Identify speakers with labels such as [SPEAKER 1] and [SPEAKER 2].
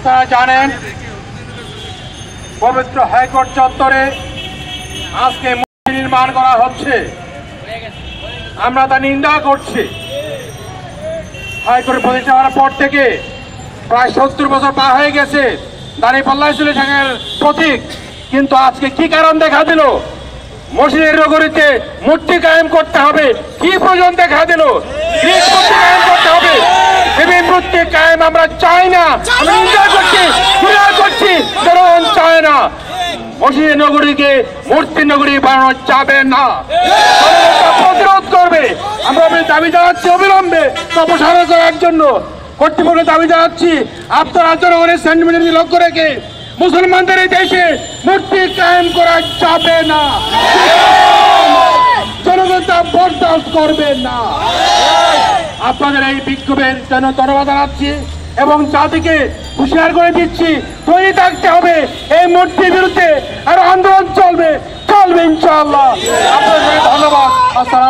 [SPEAKER 1] আপনারা জানেন পবিত্র হাইকোর্ট চত্বরে আজকে মূর্তি নির্মাণ করা হচ্ছে। আমরা তা নিন্দা করছি। হাইকোর্ট প্রতিষ্ঠা হওয়ার পর থেকে প্রায় 70 বছর পার হয়ে গেছে। দাঁড়িপাল্লায় ছিল ঠ্যাঙের প্রতীক, কিন্তু আজকে কি কারণ দেখা দিল মসজিদের নগরীতে মূর্তি কায়েম করতে হবে? কি প্রয়োজন দেখা দিল মূর্তি কায়েম করতে হবে? দেবী মূর্তি কায়েম আমরা চাই না, আমরা নিন্দা করছি, ঘৃণা করছি, জনগণ চায় না। মসজিদের নগরীকে মূর্তি নগরী বানানো যাবে না, প্রতিরোধ করবে। আমরা দাবি জানাচ্ছি অবিলম্বে অপসারণ করার জন্য। কর্তৃপক্ষের দাবি জানাচ্ছি আপনারা জনগণের সেন্টিমেন্টকে লক্ষ্য রেখে মুসলমানদের এই দেশে মূর্তি কায়েম করা যাবে না, জনগণ তা বরদাস্ত করবে না। আপনাদের এই বিক্ষোভের জন্য ধন্যবাদ জানাচ্ছি এবং জাতিকে হুঁশিয়ার করে দিচ্ছি তৈরি থাকতে হবে। এই মূর্তির বিরুদ্ধে আরো আন্দোলন চলবে ইনশাআল্লাহ। আপনাদের ধন্যবাদ। আসসালাম।